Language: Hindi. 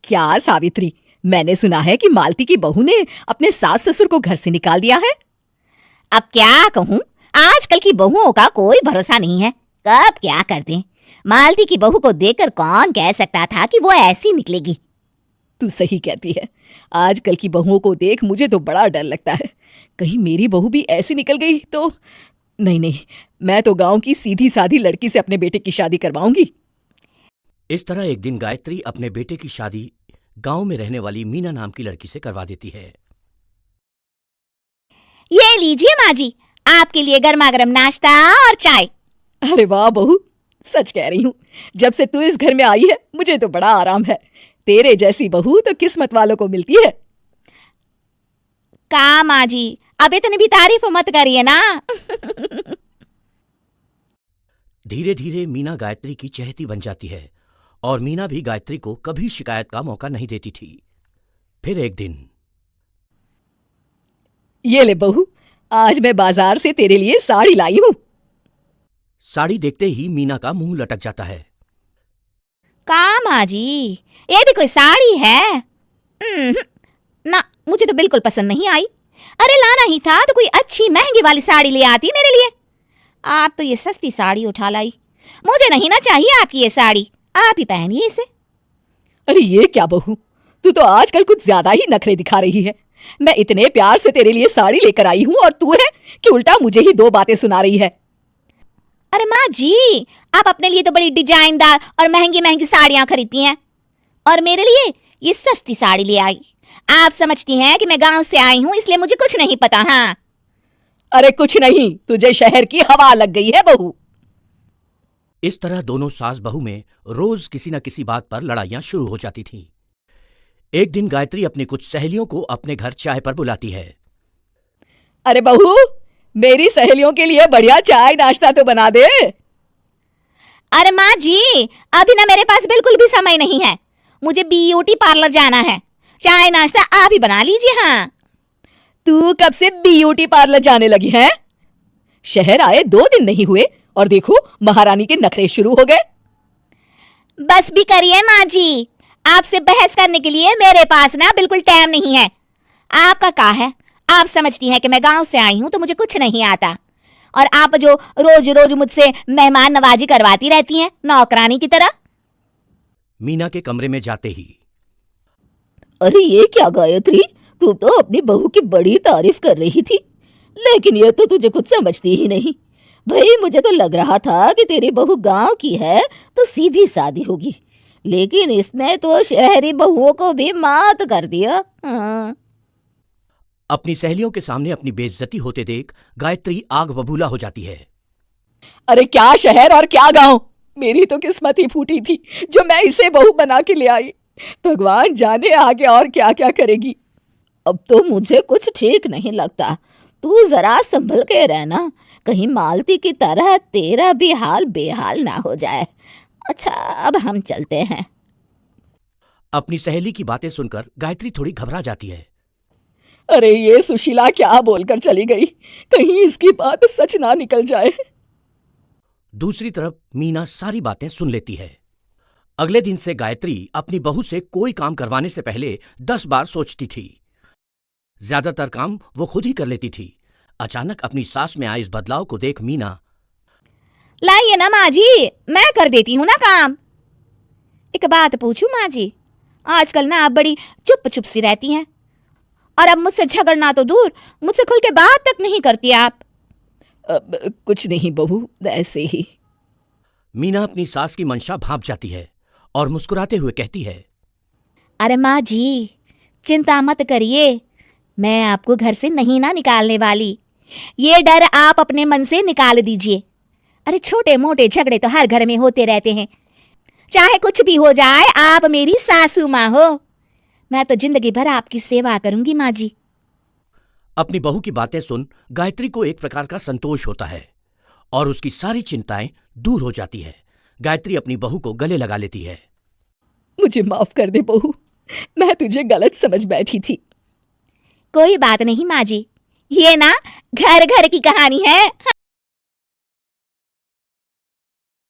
क्या सावित्री, मैंने सुना है कि मालती की बहू ने अपने सास ससुर को घर से निकाल दिया है। अब क्या कहूँ, आजकल की बहुओं का कोई भरोसा नहीं है, कब क्या कर दें। मालती की बहू को देखकर कौन कह सकता था कि वो ऐसी निकलेगी। तू सही कहती है, आजकल की बहुओं को देख मुझे तो बड़ा डर लगता है। कहीं मेरी बहू भी ऐसी निकल गई तो। नहीं, मैं तो गांव की सीधी सादी लड़की से अपने बेटे की शादी करवाऊंगी। इस तरह एक दिन गायत्री अपने बेटे की शादी गांव में रहने वाली मीना नाम की लड़की से करवा देती है। ये लीजिए माँ जी, आपके लिए गर्मा गर्म नाश्ता और चाय। अरे वाह बहू, सच कह रही हूँ, जब से तू इस घर में आई है मुझे तो बड़ा आराम है। तेरे जैसी बहू तो किस्मत वालों को मिलती है। का माँ जी, अब इतनी भी तारीफ मत करिए ना। धीरे धीरे मीना गायत्री की चहेती बन जाती है और मीना भी गायत्री को कभी शिकायत का मौका नहीं देती थी। फिर एक दिन, ये ले बहू, आज मैं बाजार से तेरे लिए साड़ी लाई हूँ। साड़ी देखते ही मीना का मुंह लटक जाता है। का माँ जी, ये भी कोई साड़ी है? ना, मुझे तो बिल्कुल पसंद नहीं आई। अरे लाना ही था तो कोई अच्छी महंगी वाली साड़ी ले आती मेरे लिए। आप तो ये सस्ती साड़ी उठा लाई। मुझे नहीं ना चाहिए आपकी ये साड़ी, आप ही पहनिए इसे। अरे ये क्या बहू, तू तो आजकल कुछ ज्यादा ही नखरे दिखा रही है। मैं इतने प्यार से तेरे लिए साड़ी लेकर आई हूँ और तू है कि उल्टा मुझे ही दो बातें सुना रही है। अरे माँ जी, आप अपने लिए तो बड़ी डिजाइनदार और महंगी महंगी साड़ियां खरीदती हैं और मेरे लिए ये सस्ती साड़ी ले आई। आप समझती हैं कि मैं गांव से आई हूँ इसलिए मुझे कुछ नहीं पता। हाँ, अरे कुछ नहीं, तुझे शहर की हवा लग गई है बहू। इस तरह दोनों सास बहू में रोज किसी न किसी बात पर लड़ाइयां शुरू हो जाती थीं। एक दिन गायत्री अपनी कुछ सहेलियों को अपने घर चाय पर बुलाती है। अरे बहू, मेरी सहेलियों के लिए बढ़िया चाय नाश्ता तो बना दे। अरे माँ जी, अभी ना मेरे पास बिल्कुल भी समय नहीं है, मुझे ब्यूटी पार्लर जाना है। चाय नाश्ता आप ही बना लीजिए। हाँ, तू कब से ब्यूटी पार्लर जाने लगी है? शहर आए 2 दिन नहीं हुए और देखो महारानी के नखरे शुरू हो गए। बस भी करिए माँ जी, आपसे बहस करने के लिए मेरे पास ना बिल्कुल टाइम नहीं है। आपका क्या है, आप समझती हैं कि मैं गांव से आई हूं तो मुझे कुछ नहीं आता, और आप जो रोज रोज मुझसे मेहमान नवाजी करवाती रहती हैं नौकरानी की तरह। मीना के कमरे में जाते ही, अरे ये क्या गायत्री, तू तो अपनी बहू की बड़ी तारीफ कर रही थी, लेकिन ये तो तुझे कुछ समझती ही नहीं। भाई मुझे तो लग रहा था कि तेरी बहू गांव की है तो सीधी सादी होगी, लेकिन इसने तो शहरी बहुओं को भी मात कर दिया। हाँ। अपनी सहेलियों के सामने अपनी बेइज्जती होते देख गायत्री आग बबूला हो जाती है। अरे क्या शहर और क्या गांव, मेरी तो किस्मत ही फूटी थी जो मैं इसे बहू बना के ले आई। भगवान जाने आगे और क्या क्या करेगी। अब तो मुझे कुछ ठीक नहीं लगता, तू जरा संभल के रहना, कहीं मालती की तरह तेरा भी हाल बेहाल ना हो जाए। अच्छा, अब हम चलते हैं। अपनी सहेली की बातें सुनकर गायत्री थोड़ी घबरा जाती है। अरे ये सुशीला क्या बोलकर चली गई, कहीं इसकी बात सच ना निकल जाए। दूसरी तरफ मीना सारी बातें सुन लेती है। अगले दिन से गायत्री अपनी बहू से कोई काम करवाने से पहले 10 बार सोचती थी। ज्यादातर काम वो खुद ही कर लेती थी। अचानक अपनी सास में आए इस बदलाव को देख मीना, लाइए ना माँ जी, मैं कर देती हूँ ना काम। एक बात पूछूं माँ जी, आजकल ना आप बड़ी चुप चुप सी रहती हैं, और अब मुझसे झगड़ना तो दूर, मुझसे खुल के बात तक नहीं करती आप। कुछ नहीं बहू, ऐसे ही। मीना अपनी सास की मंशा भांप जाती है और मुस्कुराते हुए कहती है, अरे माँ जी, चिंता मत करिए, मैं आपको घर से नहीं ना निकालने वाली। ये डर आप अपने मन से निकाल दीजिए। अरे छोटे मोटे झगड़े तो हर घर में होते रहते हैं, चाहे कुछ भी हो जाए, आप मेरी सासू माँ हो। मैं तो जिंदगी भर आपकी सेवा करूंगी माँ जी। अपनी बहू की बातें सुन गायत्री को एक प्रकार का संतोष होता है और उसकी सारी चिंताएं दूर हो जाती है। गायत्री अपनी बहू को गले लगा लेती है। मुझे माफ कर दे बहू, मैं तुझे गलत समझ बैठी थी। कोई बात नहीं माँ जी, ये ना घर घर की कहानी है।